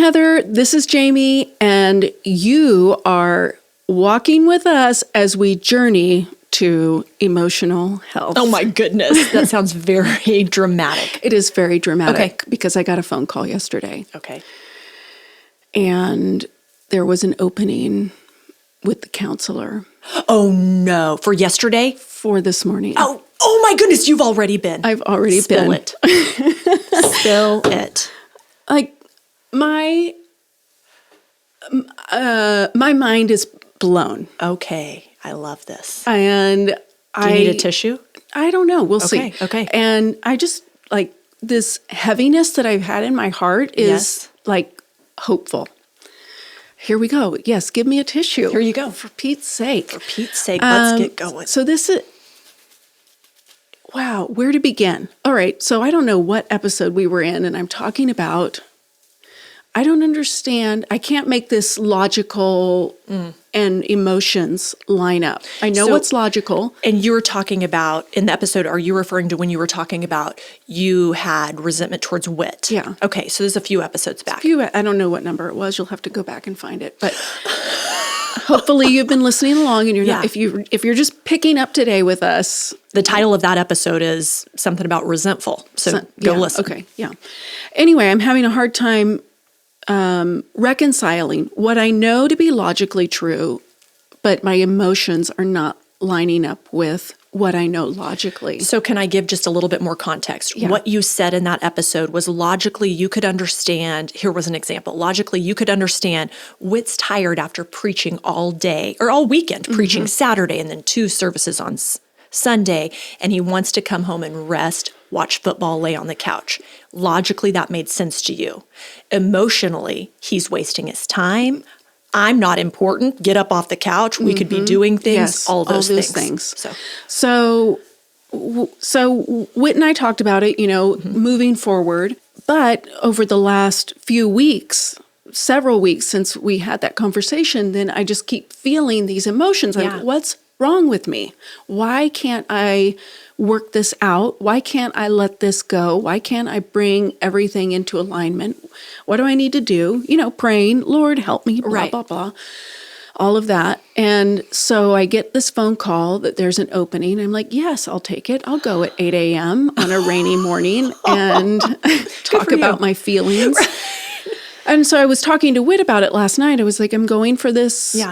Heather. This is Jamie. And you are walking with us as we journey to emotional health. Oh, my goodness. That sounds very dramatic. It is very dramatic because I got a phone call yesterday. Okay. And there was an opening with the counselor. Oh, no. For yesterday? For this morning. Oh my goodness. You've already been. I've already Spill been. it. Spill it. Like, my mind is blown. Okay. I love this. And Do you need a tissue? I don't know. We'll see. Okay. And I just, like, this heaviness that I've had in my heart is, Yes. like, hopeful. Here we go. Yes, give me a tissue. Here you go. For Pete's sake. For Pete's sake, let's get going. So this is, wow, where to begin? All right, so I don't know what episode we were in, and I'm talking about, I don't understand. I can't make this logical and emotions line up. I know what's logical. And you were talking about, in the episode, are you referring to when you were talking about you had resentment towards Wit? Yeah. Okay, so there's a few episodes back. I don't know what number it was. You'll have to go back and find it. But hopefully you've been listening along, and you're not, if you're just picking up today with us. The title of that episode is something about resentful. So go listen. Okay, yeah. Anyway, I'm having a hard time reconciling what I know to be logically true, but my emotions are not lining up with what I know logically. So can I give just a little bit more context? Yeah. What you said in that episode was logically you could understand, here was an example, logically you could understand Whit's tired after preaching all day, or all weekend, preaching Saturday and then 2 services on Sunday, and he wants to come home and rest, watch football, lay on the couch. Logically, that made sense to you. Emotionally, he's wasting his time. I'm not important. Get up off the couch. We could be doing things. Yes, all those things. So Whit and I talked about it, moving forward. But over the last few weeks, several weeks since we had that conversation, then I just keep feeling these emotions. Yeah. Like, what's wrong with me? Why can't I work this out? Why can't I let this go? Why can't I bring everything into alignment? What do I need to do? Praying, Lord, help me, blah, blah, blah, all of that. And so I get this phone call that there's an opening. I'm like, yes, I'll take it. I'll go at 8 a.m. on a rainy morning and talk about my feelings. And so I was talking to Whit about it last night. I was like, I'm going for this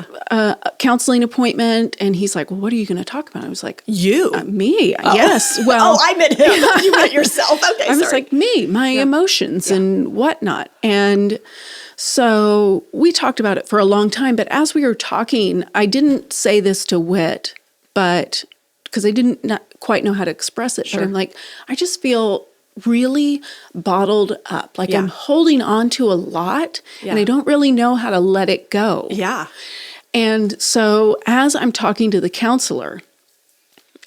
counseling appointment. And he's like, well, what are you going to talk about? I was like, me, yes. Well, I meant him. You meant yourself. Okay, I was like, me, my emotions and whatnot. And so we talked about it for a long time. But as we were talking, I didn't say this to Whit, but because I didn't not quite know how to express it. Sure. But I'm like, I just feel really bottled up. Like I'm holding on to a lot and I don't really know how to let it go. Yeah. And so as I'm talking to the counselor,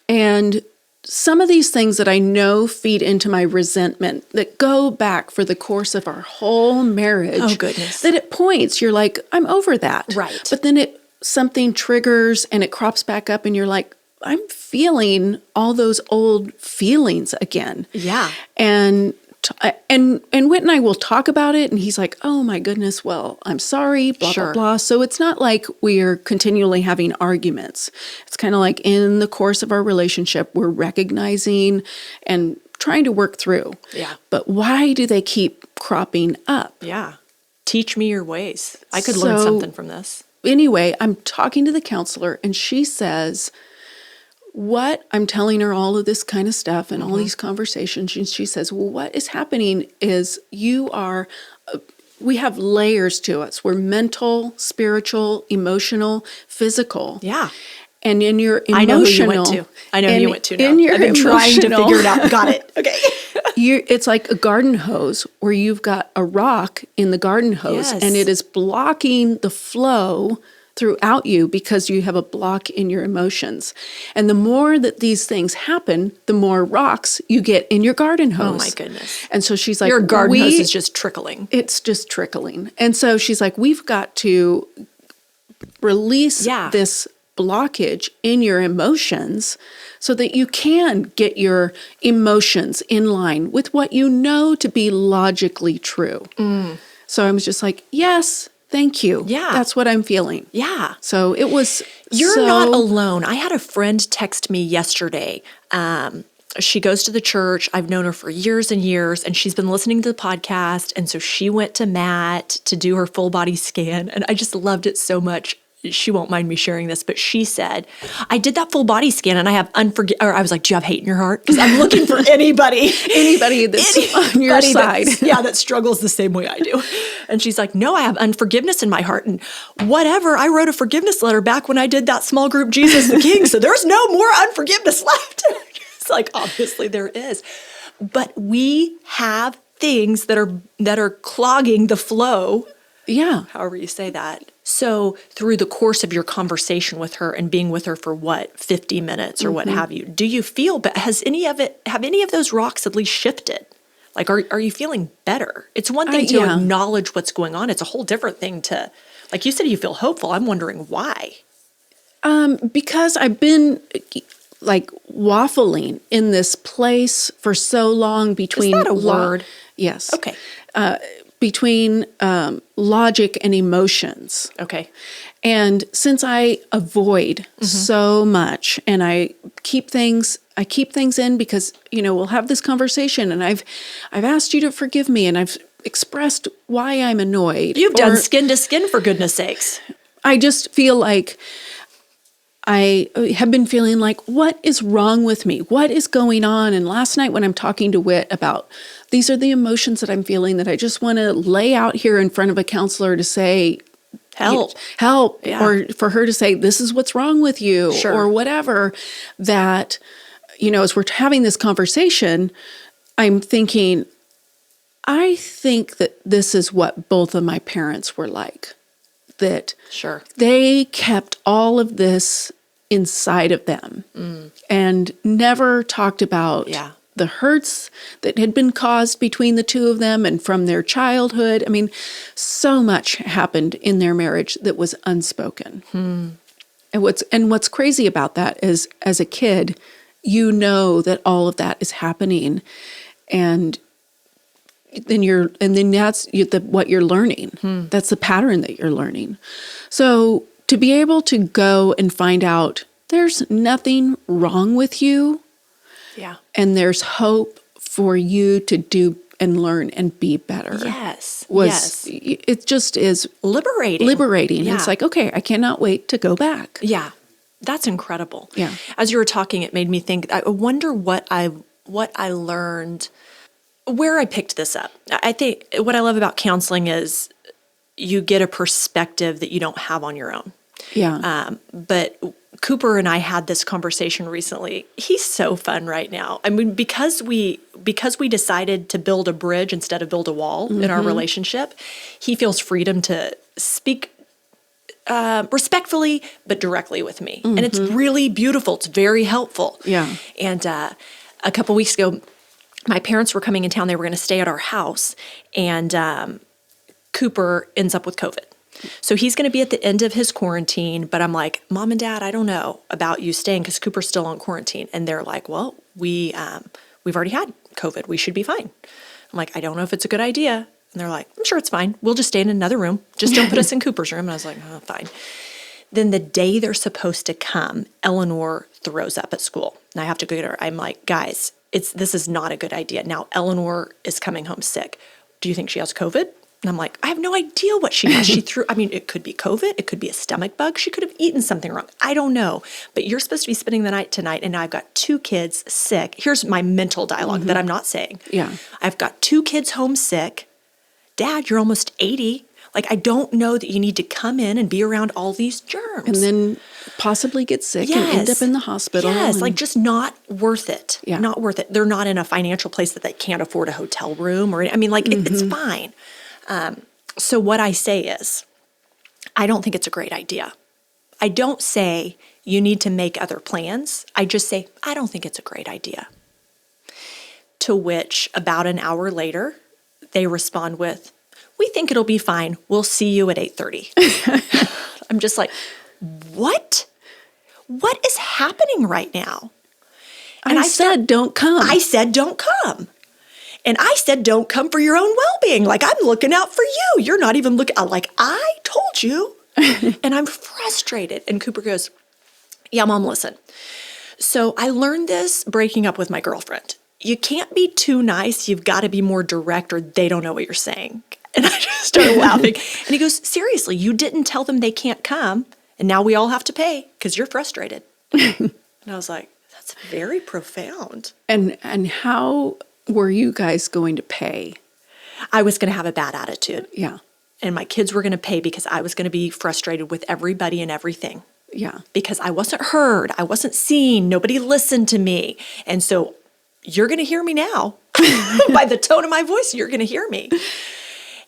and some of these things that I know feed into my resentment that go back for the course of our whole marriage. Oh, goodness. That at points you're like, I'm over that. Right. But then something triggers and it crops back up and you're like, I'm feeling all those old feelings again. Yeah. And Whit and I will talk about it, and he's like, oh my goodness, well, I'm sorry, blah, blah, blah. So it's not like we're continually having arguments. It's kind of like in the course of our relationship, we're recognizing and trying to work through. Yeah. But why do they keep cropping up? Yeah. Teach me your ways. I could learn something from this. Anyway, I'm talking to the counselor, and she says, I'm telling her all of this kind of stuff and all these conversations. And she says, well, what is happening is we have layers to us. We're mental, spiritual, emotional, physical. Yeah. And in your emotional. I know who you went to. I know who you went to now. I've been trying to figure it out. Got it. Okay. It's like a garden hose where you've got a rock in the garden hose and it is blocking the flow throughout you because you have a block in your emotions. And the more that these things happen, the more rocks you get in your garden hose. Oh my goodness. And so she's like, your garden hose is just trickling. It's just trickling. And so she's like, we've got to release this blockage in your emotions so that you can get your emotions in line with what you know to be logically true. So I was just like, yes, thank you. Yeah. That's what I'm feeling. Yeah. So it was You're not alone. I had a friend text me yesterday. She goes to the church. I've known her for years and years, and she's been listening to the podcast. And so she went to Matt to do her full body scan. And I just loved it so much. She won't mind me sharing this, but she said, I did that full body scan and I have or I was like, do you have hate in your heart? Because I'm looking for anybody that's on your side. That struggles the same way I do. And she's like, no, I have unforgiveness in my heart. And whatever, I wrote a forgiveness letter back when I did that small group, Jesus the King. So there's no more unforgiveness left. It's like, obviously there is. But we have things that are clogging the flow. Yeah. However you say that. So through the course of your conversation with her and being with her for 50 minutes or what have you, do you feel, but have any of those rocks at least shifted? Like, are you feeling better? It's one thing to acknowledge what's going on. It's a whole different thing to, like you said, you feel hopeful. I'm wondering why. Because I've been like waffling in this place for so long between. Is that a word? Yes. Okay. Between logic and emotions. Okay. And since I avoid so much and I keep things in because, we'll have this conversation and I've asked you to forgive me and I've expressed why I'm annoyed. You've done skin to skin, for goodness sakes. I just feel like I have been feeling like, what is wrong with me? What is going on? And last night when I'm talking to Whit about these are the emotions that I'm feeling that I just want to lay out here in front of a counselor to say, help, yeah. or for her to say, this is what's wrong with you, or whatever, that, as we're having this conversation, I'm thinking, I think that this is what both of my parents were like. That they kept all of this inside of them and never talked about the hurts that had been caused between the two of them and from their childhood. I mean, so much happened in their marriage that was unspoken. And what's crazy about that is, as a kid, that all of that is happening, and then that's what you're learning. That's the pattern that you're learning. So to be able to go and find out there's nothing wrong with you, and there's hope for you to do and learn and be better. It just is liberating. Yeah. It's like, okay, I cannot wait to go back. Yeah, that's incredible. Yeah. As you were talking, it made me think. I wonder what I learned. Where I picked this up. I think what I love about counseling is you get a perspective that you don't have on your own. Yeah. But Cooper and I had this conversation recently. He's so fun right now. I mean, because we decided to build a bridge instead of build a wall in our relationship, he feels freedom to speak respectfully but directly with me. And it's really beautiful. It's very helpful. Yeah. And a couple weeks ago, my parents were coming in town. They were going to stay at our house, and Cooper ends up with COVID. So he's going to be at the end of his quarantine, but I'm like, Mom and Dad, I don't know about you staying because Cooper's still on quarantine. And they're like, well, we've already had COVID. We should be fine. I'm like, I don't know if it's a good idea. And they're like, I'm sure it's fine. We'll just stay in another room. Just don't put us in Cooper's room. And I was like, oh, fine. Then the day they're supposed to come, Eleanor throws up at school. And I have to go get her. I'm like, guys, this is not a good idea. Now, Eleanor is coming home sick. Do you think she has COVID? And I'm like, I have no idea what she has. It could be COVID. It could be a stomach bug. She could have eaten something wrong. I don't know. But you're supposed to be spending the night tonight, and now I've got 2 kids sick. Here's my mental dialogue that I'm not saying. Yeah. I've got 2 kids home sick. Dad, you're almost 80. Like, I don't know that you need to come in and be around all these germs. And then possibly get sick and end up in the hospital. Yes, like just not worth it. Yeah. Not worth it. They're not in a financial place that they can't afford a hotel room it's fine. So what I say is, I don't think it's a great idea. I don't say you need to make other plans. I just say, I don't think it's a great idea. To which about an hour later, they respond with, we think it'll be fine. We'll see you at 8:30. I'm just like, what? What is happening right now? And I said, don't come. I said, don't come. And I said, don't come for your own well-being. Like, I'm looking out for you. You're not even looking. I'm like, I told you. And I'm frustrated. And Cooper goes, yeah, Mom, listen. So I learned this breaking up with my girlfriend. You can't be too nice. You've got to be more direct or they don't know what you're saying. And I just started laughing. And he goes, seriously, you didn't tell them they can't come. And now we all have to pay because you're frustrated. And I was like, that's very profound. And how were you guys going to pay? I was going to have a bad attitude. Yeah. And my kids were going to pay because I was going to be frustrated with everybody and everything. Yeah. Because I wasn't heard. I wasn't seen. Nobody listened to me. And so you're going to hear me now. By the tone of my voice, you're going to hear me.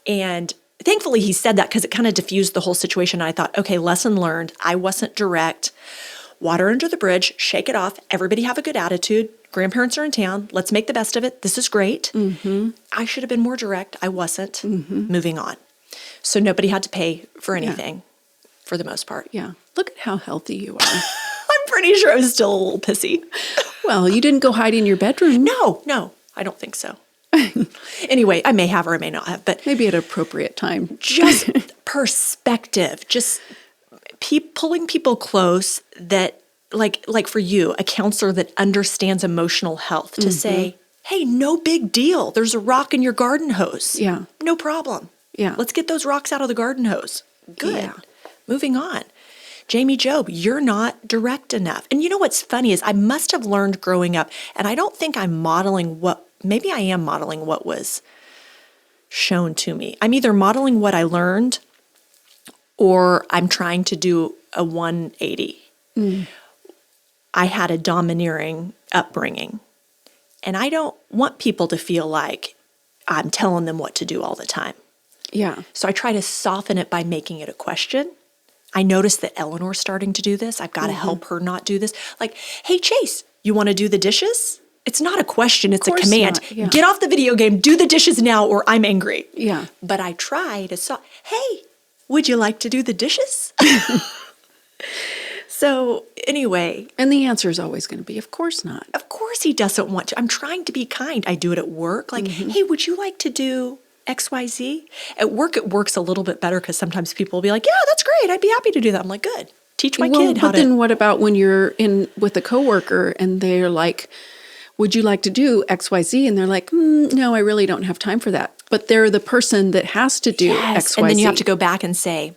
And thankfully he said that because it kind of diffused the whole situation. And I thought, okay, lesson learned. I wasn't direct. Water under the bridge, shake it off. Everybody have a good attitude. Grandparents are in town. Let's make the best of it. This is great. Mm-hmm. I should have been more direct. I wasn't. Mm-hmm. Moving on. So nobody had to pay for anything for the most part. Yeah. Look at how healthy you are. I'm pretty sure I was still a little pissy. Well, you didn't go hide in your bedroom. No, I don't think so. Anyway, I may have or I may not have, but maybe at an appropriate time. Just perspective, just pulling people close that, like for you, a counselor that understands emotional health to say, hey, no big deal. There's a rock in your garden hose. Yeah. No problem. Yeah. Let's get those rocks out of the garden hose. Good. Yeah. Moving on. Jamie Job, you're not direct enough. And you know what's funny is I must have learned growing up, and I don't think I'm modeling maybe I am modeling what was shown to me. I'm either modeling what I learned or I'm trying to do a 180. I had a domineering upbringing, and I don't want people to feel like I'm telling them what to do all the time. Yeah. So I try to soften it by making it a question. I noticed that Eleanor's starting to do this. I've got to help her not do this. Like, hey, Chase, you want to do the dishes? It's not a question, it's a command. Yeah. Get off the video game, do the dishes now, or I'm angry. Yeah. But I try to hey, would you like to do the dishes? So anyway. And the answer is always going to be, of course not. Of course he doesn't want to. I'm trying to be kind. I do it at work. Like, hey, would you like to do XYZ? At work, it works a little bit better because sometimes people will be like, yeah, that's great. I'd be happy to do that. I'm like, good. Teach my kid how to. But then what about when you're in with a coworker and they're like, would you like to do XYZ? And they're like, no, I really don't have time for that. But they're the person that has to do XYZ. And then you have to go back and say,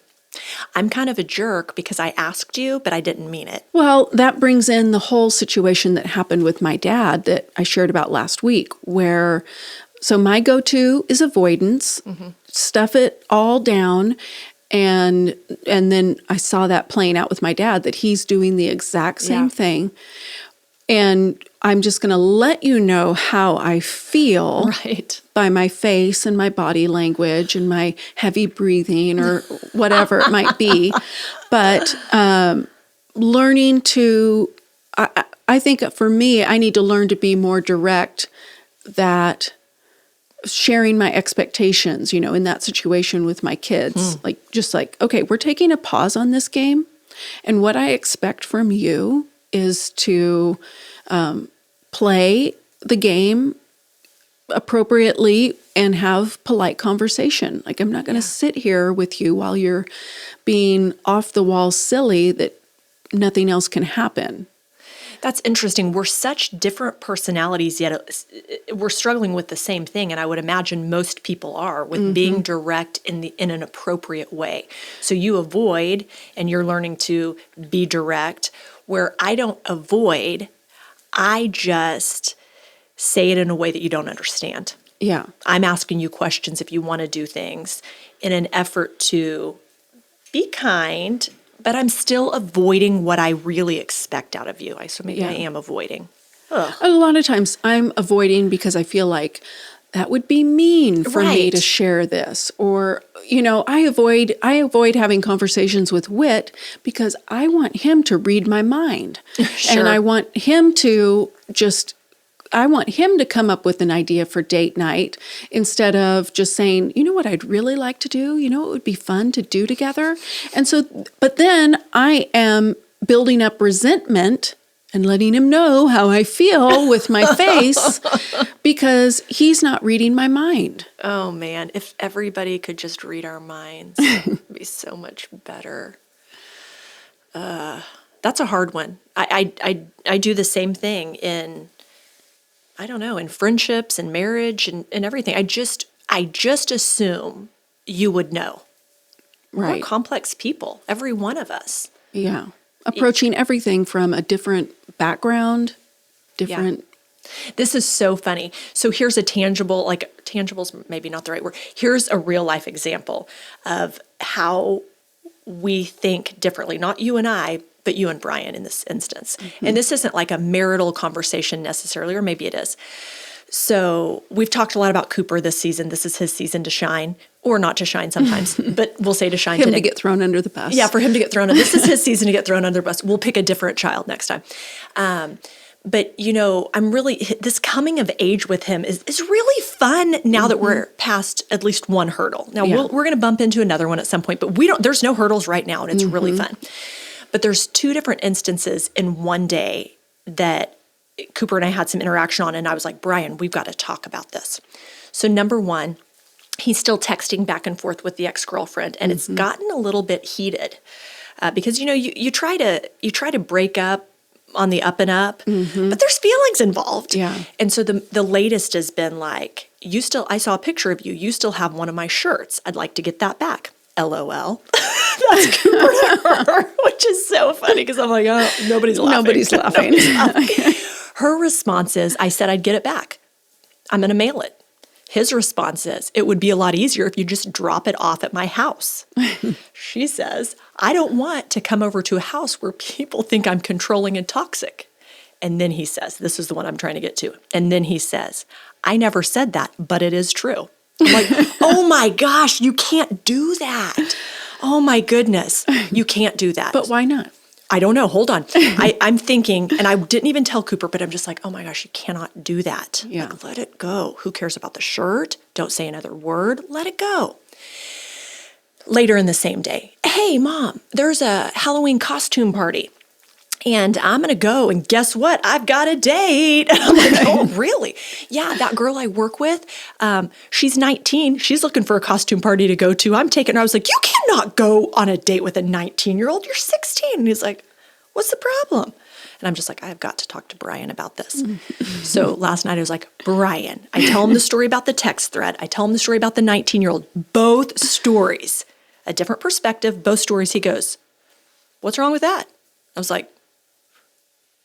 I'm kind of a jerk because I asked you, but I didn't mean it. Well, that brings in the whole situation that happened with my dad that I shared about last week, where, so my go-to is avoidance, stuff it all down. And then I saw that playing out with my dad, that he's doing the exact same thing. And I'm just going to let you know how I feel by my face and my body language and my heavy breathing or whatever it might be. But learning to, I think for me, I need to learn to be more direct, that sharing my expectations, in that situation with my kids, okay, we're taking a pause on this game. And what I expect from you is to play the game appropriately and have polite conversation. Like, I'm not going to sit here with you while you're being off the wall silly that nothing else can happen. That's interesting. We're such different personalities, yet we're struggling with the same thing. And I would imagine most people are with being direct in an appropriate way. So you avoid, and you're learning to be direct, where I don't avoid, I just say it in a way that you don't understand. Yeah. I'm asking you questions if you want to do things in an effort to be kind, but I'm still avoiding what I really expect out of you. So maybe I am avoiding. Ugh. A lot of times I'm avoiding because I feel like that would be mean for me to share this. Or, I avoid having conversations with Whit because I want him to read my mind. And I want him to come up with an idea for date night instead of just saying, you know what I'd really like to do? You know what would be fun to do together? And so, but then I am building up resentment and letting him know how I feel with my face because he's not reading my mind. Oh man, if everybody could just read our minds, it'd be so much better. That's a hard one. I do the same thing in, I don't know, in friendships and marriage and everything. I just assume you would know. Right. We're complex people, every one of us. Yeah. Approaching everything from a different background, different. This is so funny. So here's a tangible, like tangible's maybe not the right word. Here's a real life example of how we think differently. Not you and I, but you and Brian in this instance. And this isn't like a marital conversation necessarily, or maybe it is. So we've talked a lot about Cooper this season. This is his season to shine, or not to shine sometimes, but we'll say to shine Him today. to get thrown under the bus. Yeah, for him to get thrown under. This is his season to get thrown under the bus. We'll pick a different child next time. But, you know, this coming of age with him is really fun now that we're past at least one hurdle. Now, we're going to bump into another one at some point, but there's no hurdles right now, and it's really fun. But there's two different instances in one day that Cooper and I had some interaction on, and I was like, Brian, we've got to talk about this. So number one, he's still texting back and forth with the ex-girlfriend, and it's gotten a little bit heated because, you know, you try to break up on the up and up, but there's feelings involved. Yeah. And so the latest has been like, I saw a picture of you. You still have one of my shirts. I'd like to get that back. LOL. That's Cooper to her, which is so funny because I'm like, oh, nobody's laughing. Nobody's laughing. Her response is, I said I'd get it back. I'm going to mail it. His response is, it would be a lot easier if you just drop it off at my house. She says, I don't want to come over to a house where people think I'm controlling and toxic. And then he says, this is the one I'm trying to get to. And then he says, I never said that, but it is true. I'm like, oh my gosh, you can't do that. Oh my goodness, you can't do that. But why not? I don't know. Hold on. I'm thinking, and I didn't even tell Cooper, but I'm just like, oh my gosh, you cannot do that. Yeah. Like, let it go. Who cares about the shirt? Don't say another word. Let it go. Later in the same day, hey, Mom, there's a Halloween costume party. And I'm going to go, and guess what? I've got a date. And I'm like, oh, really? Yeah, that girl I work with, she's 19. She's looking for a costume party to go to. I'm taking her. I was like, you cannot go on a date with a 19-year-old. You're 16. And he's like, what's the problem? And I'm just like, I've got to talk to Brian about this. So last night I was like, Brian, I tell him the story about the text thread. I tell him the story about the 19-year-old. Both stories, a different perspective, both stories. He goes, what's wrong with that? I was like,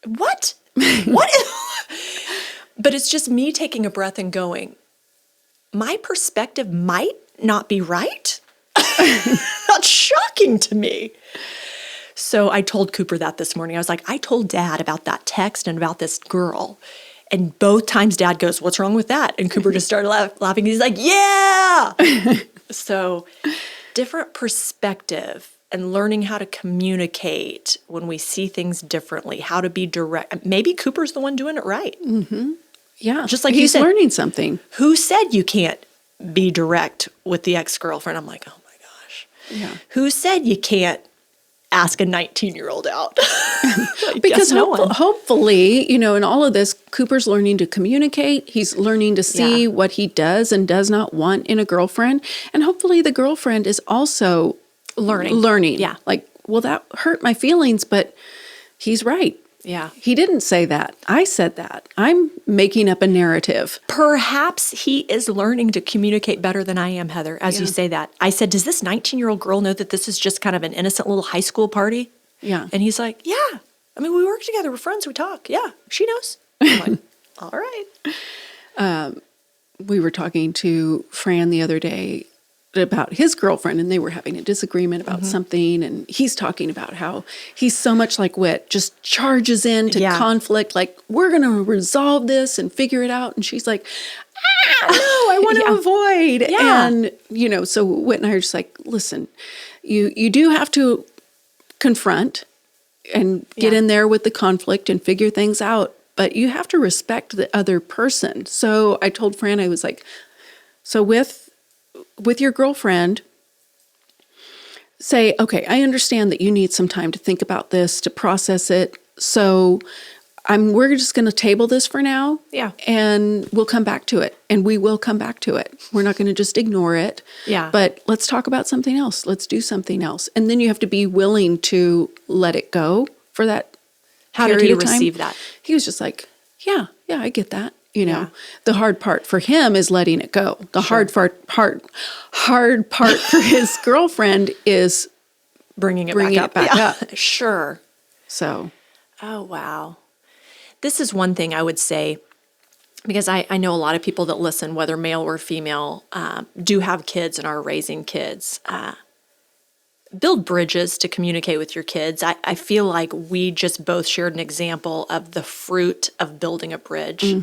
what? What? But it's just me taking a breath and going, my perspective might not be right. That's shocking to me. So I told Cooper that this morning. I was like, I told Dad about that text and about this girl. And both times Dad goes, what's wrong with that? And Cooper just started laughing. He's like, yeah. So different perspective. And learning how to communicate when we see things differently, how to be direct. Maybe Cooper's the one doing it right. Yeah. Just like he's you said, learning something. Who said you can't be direct with the ex-girlfriend? I'm like, oh my gosh. Yeah. Who said you can't ask a 19-year-old out? Because no one. hopefully, you know, in all of this, Cooper's learning to communicate. He's learning to see what he does and does not want in a girlfriend. And hopefully the girlfriend is also learning. Yeah. Like, well, that hurt my feelings, but he's right. Yeah. He didn't say that. I said that. I'm making up a narrative. Perhaps he is learning to communicate better than I am, Heather, as you say that. I said, does this 19-year-old girl know that this is just kind of an innocent little high school party? Yeah. And he's like, yeah. I mean, we work together. We're friends. We talk. Yeah. She knows. I'm like, all right. We were talking to Fran the other day about his girlfriend, and they were having a disagreement about something, and he's talking about how he's so much like Whit, just charges into conflict, like, we're going to resolve this and figure it out. And she's like, no, I want to avoid. Yeah. And, you know, so Whit and I are just like, listen, you do have to confront and get in there with the conflict and figure things out, but you have to respect the other person. So I told Fran, I was like, so with your girlfriend, say, okay, I understand that you need some time to think about this, to process it. So we're just going to table this for now. Yeah. And we'll come back to it. And we will come back to it. We're not going to just ignore it. Yeah. But let's talk about something else. Let's do something else. And then you have to be willing to let it go for that How did period he of time. receive that? He was just like, yeah, I get that. You know, Yeah. the hard part for him is letting it go. The hard part for his girlfriend is Bringing it bringing back it up. back Yeah. up. Sure. So, Oh, wow. This is one thing I would say, because I know a lot of people that listen, whether male or female, do have kids and are raising kids. Build bridges to communicate with your kids. I feel like we just both shared an example of the fruit of building a bridge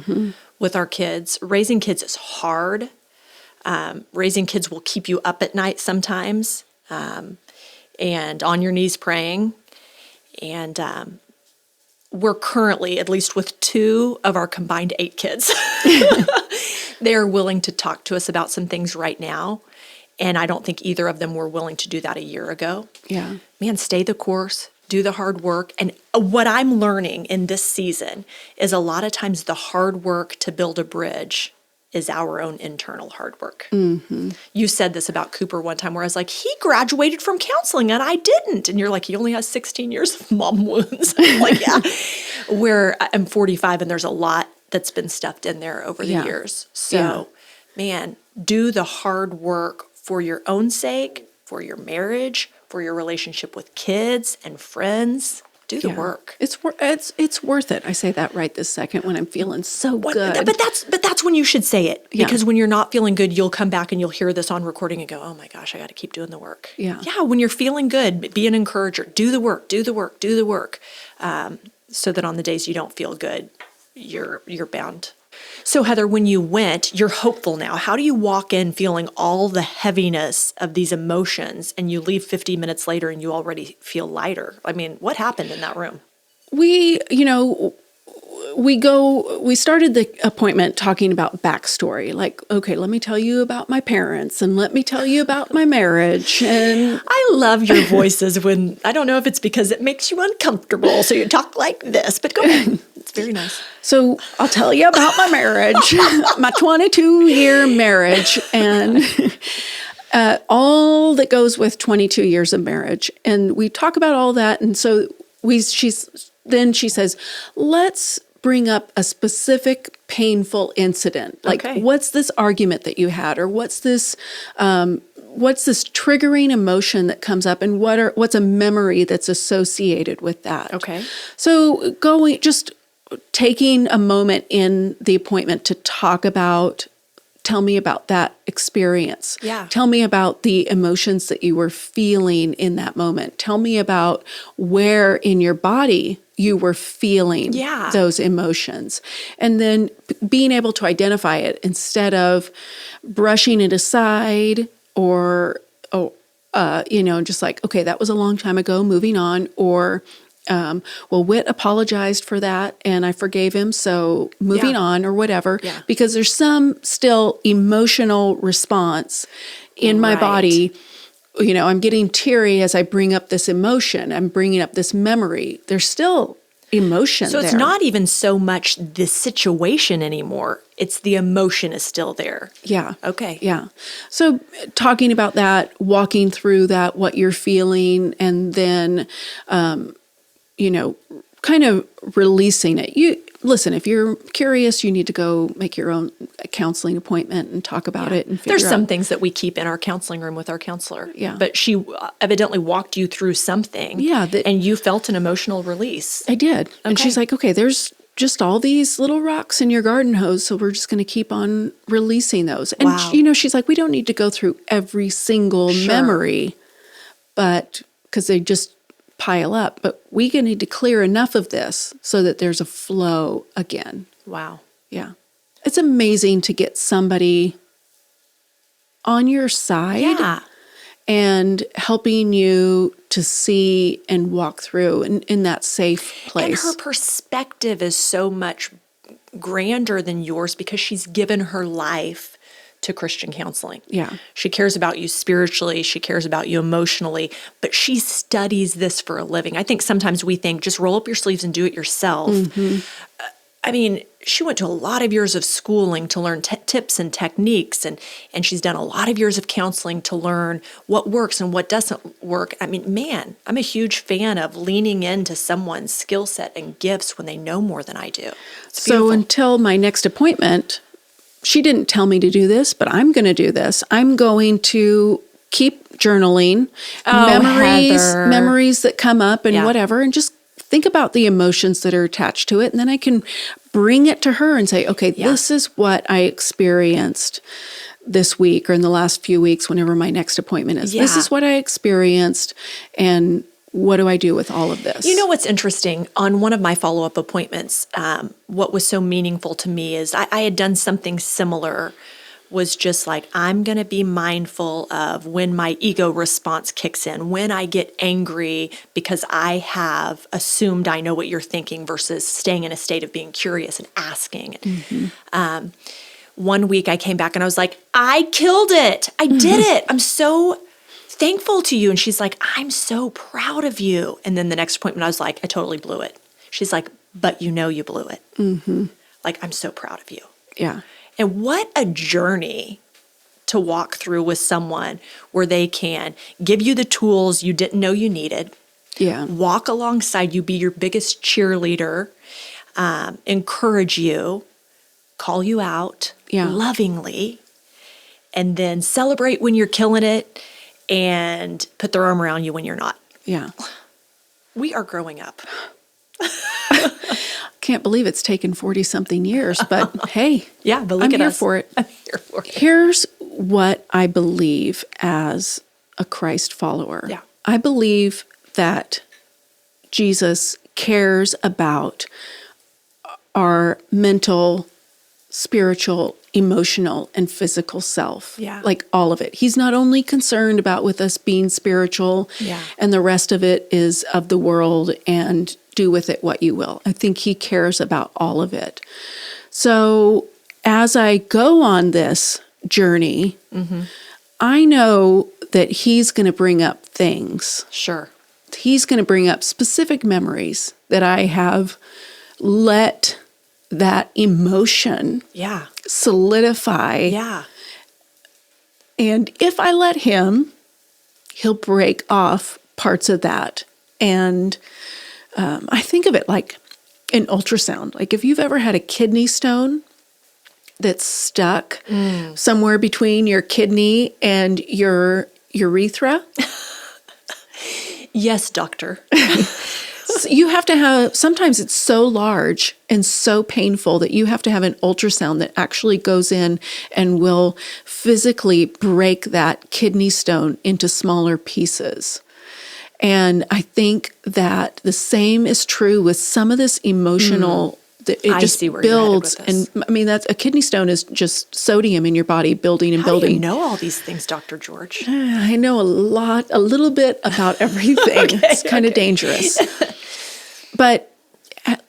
with our kids. Raising kids is hard. Raising kids will keep you up at night sometimes, and on your knees praying. And we're currently, at least with 2 of our combined 8 kids, they're willing to talk to us about some things right now. And I don't think either of them were willing to do that a year ago. yeah. Man, stay the course, do the hard work. And what I'm learning in this season is a lot of times the hard work to build a bridge is our own internal hard work. Mm-hmm. You said this about Cooper one time where I was like, he graduated from counseling and I didn't. And you're like, he only has 16 years of mom wounds. I'm like, yeah. Where I'm 45 and there's a lot that's been stuffed in there over the years. So, man, do the hard work for your own sake, for your marriage, for your relationship with kids and friends. Do the work. It's worth it. I say that right this second when I'm feeling so good. But that's when you should say it. Yeah. Because when you're not feeling good, you'll come back and you'll hear this on recording and go, oh my gosh, I got to keep doing the work. Yeah. Yeah, when you're feeling good, be an encourager. Do the work, do the work, do the work. So that on the days you don't feel good, you're bound. So Heather, when you went, you're hopeful now. How do you walk in feeling all the heaviness of these emotions and you leave 50 minutes later and you already feel lighter? I mean, what happened in that room? We started the appointment talking about backstory. Like, okay, let me tell you about my parents and let me tell you about my marriage. And I love your voices when, I don't know if it's because it makes you uncomfortable, so you talk like this, but go ahead. It's very nice. so I'll tell you about my marriage, my 22-year marriage, and all that goes with 22 years of marriage. And we talk about all that. And so she says, let's bring up a specific painful incident. Like, Okay. what's this argument that you had? Or what's this triggering emotion that comes up? And what's a memory that's associated with that? Okay. So taking a moment in the appointment to tell me about that experience. Yeah. Tell me about the emotions that you were feeling in that moment. Tell me about where in your body you were feeling those emotions. And then being able to identify it instead of brushing it aside or, just like, okay, that was a long time ago, moving on, or Whit apologized for that and I forgave him, so moving on or whatever, because there's some still emotional response in my body. I'm getting teary as I bring up this emotion. I'm bringing up this memory. There's still emotion So there. it's not even so much the situation anymore. It's the emotion is still there. Yeah. Okay. Yeah. So talking about that, walking through that, what you're feeling, and then kind of releasing it. Listen, if you're curious, you need to go make your own counseling appointment and talk about it and figure There's some out. things that we keep in our counseling room with our counselor. Yeah. But she evidently walked you through something. Yeah, and you felt an emotional release. I did. And Okay. she's like, okay, there's just all these little rocks in your garden hose, so we're just going to keep on releasing those. And, Wow. she's like, we don't need to go through every single memory, but because they just pile up, but we need to clear enough of this so that there's a flow again. Wow. Yeah. It's amazing to get somebody on your side Yeah. and helping you to see and walk through in that safe place. And her perspective is so much grander than yours because she's given her life to Christian counseling. Yeah. She cares about you spiritually. She cares about you emotionally, but she studies this for a living. I think sometimes we think just roll up your sleeves and do it yourself. I mean, she went to a lot of years of schooling to learn tips and techniques, and she's done a lot of years of counseling to learn what works and what doesn't work. I mean, man, I'm a huge fan of leaning into someone's skill set and gifts when they know more than I do. It's So beautiful. until my next appointment, she didn't tell me to do this, but I'm going to do this. I'm going to keep journaling, Heather. memories that come up and Yeah. whatever, and just think about the emotions that are attached to it. And then I can bring it to her and say, okay, this is what I experienced this week or in the last few weeks, whenever my next appointment is. This Yeah. is what I experienced. And what do I do with all of this? You know what's interesting? On one of my follow-up appointments, what was so meaningful to me is I had done something similar, was just like, I'm going to be mindful of when my ego response kicks in, when I get angry because I have assumed I know what you're thinking versus staying in a state of being curious and asking. One week I came back and I was like, I killed it. I did it. I'm so thankful to you. And she's like, I'm so proud of you. And then the next appointment, I was like, I totally blew it. She's like, but you know you blew it. Like, I'm so proud of you. Yeah. And what a journey to walk through with someone where they can give you the tools you didn't know you needed, Yeah. walk alongside you, be your biggest cheerleader, encourage you, call you out lovingly, and then celebrate when you're killing it and put their arm around you when you're not. Yeah. We are growing up. Can't believe it's taken 40-something years, but hey, Yeah, but look I'm at here us. for it. I'm here for it. Here's what I believe as a Christ follower. Yeah. I believe that Jesus cares about our mental, spiritual, emotional, and physical self. Yeah. Like all of it. He's not only concerned about with us being spiritual, Yeah. and the rest of it is of the world and do with it what you will. I think he cares about all of it. So as I go on this journey, I know that he's going to bring up things. Sure. He's going to bring up specific memories that I have let that emotion Yeah. solidify. Yeah. And if I let him, he'll break off parts of that. And I think of it like an ultrasound. Like if you've ever had a kidney stone that's stuck somewhere between your kidney and your urethra, Yes, doctor. so you have to have, sometimes it's so large and so painful that you have to have an ultrasound that actually goes in and will physically break that kidney stone into smaller pieces. And I think that the same is true with some of this emotional, that it I just see where you're headed builds. with this. And I mean, that's a kidney stone is just sodium in your body building and How do building. you know all these things, Dr. George? I know a little bit about everything. It's kind of dangerous. But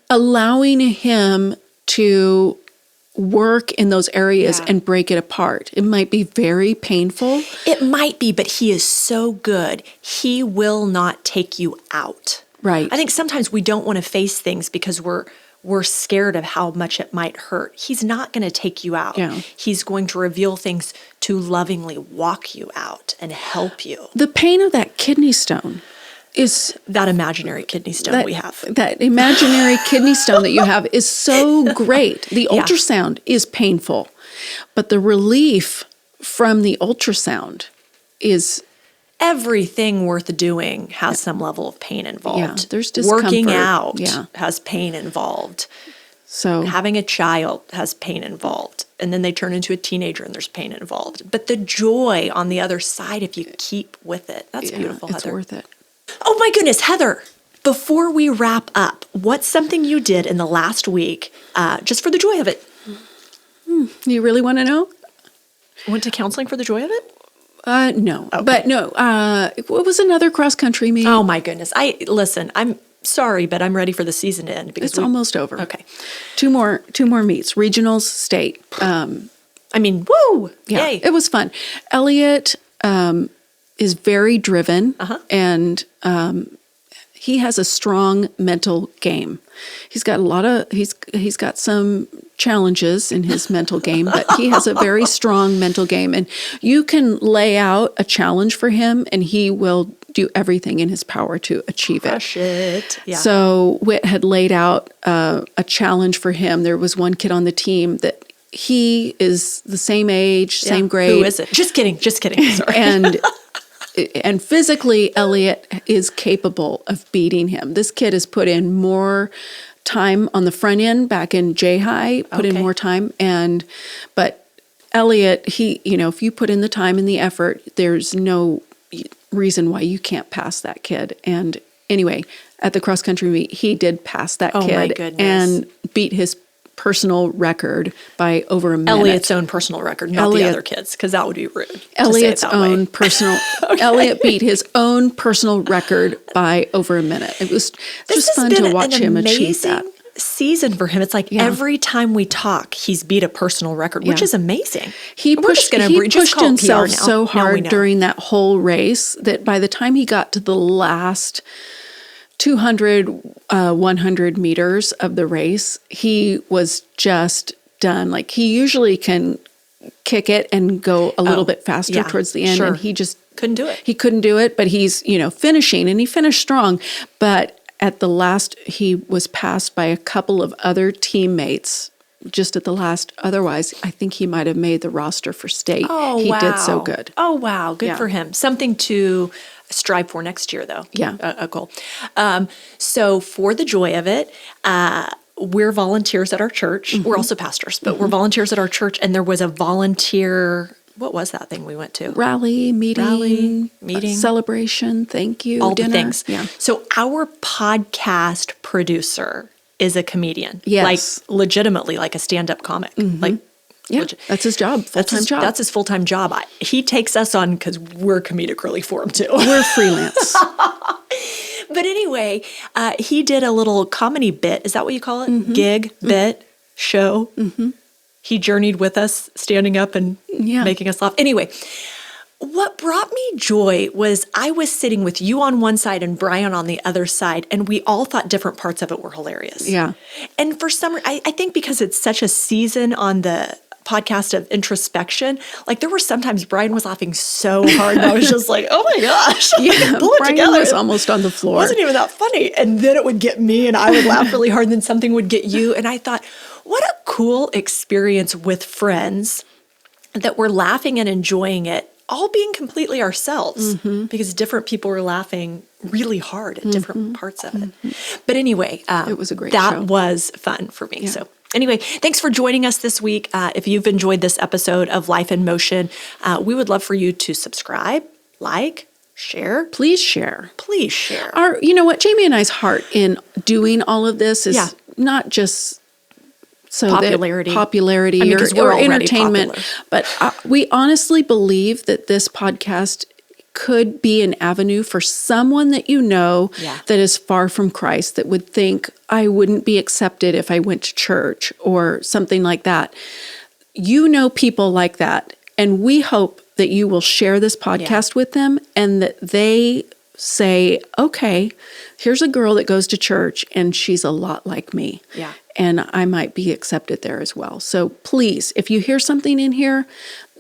allowing him to work in those areas and break it apart. It might be very painful. It might be, but he is so good. He will not take you out. Right. I think sometimes we don't want to face things because we're scared of how much it might hurt. He's not going to take you out. Yeah. He's going to reveal things to lovingly walk you out and help you. The pain of that kidney stone is That imaginary kidney stone we have. that imaginary kidney stone that you have is so great. The ultrasound is painful, but the relief from the ultrasound is Everything worth doing has some level of pain involved. Yeah, there's Working discomfort. out Yeah. has pain involved. so Having a child has pain involved. And then they turn into a teenager and there's pain involved. But the joy on the other side, if you keep with it, that's beautiful, it's Heather. worth it. Oh my goodness, Heather, before we wrap up, what's something you did in the last week just for the joy of it? You really want to know? Went to counseling for the joy of it? No, but no, it was another cross country meet. Oh my goodness. Listen, I'm sorry, but I'm ready for the season to end because It's almost over. Okay. Two more meets, regionals, state. I mean, woo! Yeah, Yay. it was fun. Elliot is very driven, and he has a strong mental game. He's got he's got some challenges in his mental game, but he has a very strong mental game. And you can lay out a challenge for him, and he will do everything in his power to achieve Crush it. Yeah. So Whit had laid out a challenge for him. There was one kid on the team that he is the same age, same grade. Who is it? Just kidding. Sorry. And physically, Elliot is capable of beating him. This kid has put in more time on the front end back in J-High, put in more time. But Elliot, if you put in the time and the effort, there's no reason why you can't pass that kid. And anyway, at the cross country meet, he did pass that kid my goodness. and beat his personal record by over a minute. Elliot's own personal record, not the other kids, because that would be rude. Elliot's own personal. Elliot beat his own personal record by over a minute. It was just fun to watch him achieve that. Season for him. It's like every time we talk, he's beat a personal record, which is amazing. He pushed himself so hard during that whole race that by the time he got to the last 200, 100 meters of the race, he was just done. Like he usually can kick it and go a little bit faster towards the end. And he just couldn't do it. He couldn't do it, but he's, finishing, and he finished strong. But at the last, he was passed by a couple of other teammates just at the last. Otherwise, I think he might have made the roster for state. Oh, he wow. did so good. Oh, wow. Good for him. Something to strive for next year, though. Yeah. A goal. So for the joy of it, we're volunteers at our church. We're also pastors, but we're volunteers at our church. And there was a volunteer, what was that thing we went to? Rally, meeting, celebration, thank you, all dinner. The things. Yeah. So our podcast producer is a comedian. Yes. Like legitimately like a stand-up comic. Like that's his job, full-time job. That's his full-time job. He takes us on because we're comedic relief for him too. We're freelance. But anyway, he did a little comedy bit. Is that what you call it? Gig, bit, show. He journeyed with us, standing up and making us laugh. Anyway, what brought me joy was I was sitting with you on one side and Brian on the other side, and we all thought different parts of it were hilarious. Yeah. And for some reason, I think because it's such a season on the podcast of introspection, like there were sometimes Brian was laughing so hard and I was just like, oh my gosh. Yeah, Brian was almost on the floor. It wasn't even that funny. And then it would get me and I would laugh really hard and then something would get you. And I thought, what a cool experience with friends that we're laughing and enjoying it, all being completely ourselves because different people were laughing really hard at different parts of it. But anyway, it was a great that show. was fun for me. Yeah. So anyway, thanks for joining us this week. If you've enjoyed this episode of Life in Motion, we would love for you to subscribe, like, share. Please share. Please share. You know what? Jamie and I's heart in doing all of this is not just popularity I mean, or entertainment, popular. but we honestly believe that this podcast could be an avenue for someone that that is far from Christ, that would think, I wouldn't be accepted if I went to church or something like that. People like that. And we hope that you will share this podcast with them and that they say, okay, here's a girl that goes to church and she's a lot like me. Yeah. And I might be accepted there as well. So please, if you hear something in here,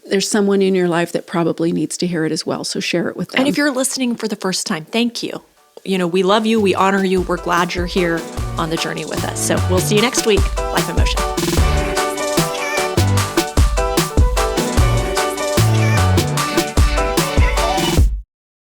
there's someone in your life that probably needs to hear it as well. So share it with them. And if you're listening for the first time, thank you. We love you. We honor you. We're glad you're here on the journey with us. So we'll see you next week. Life in Motion.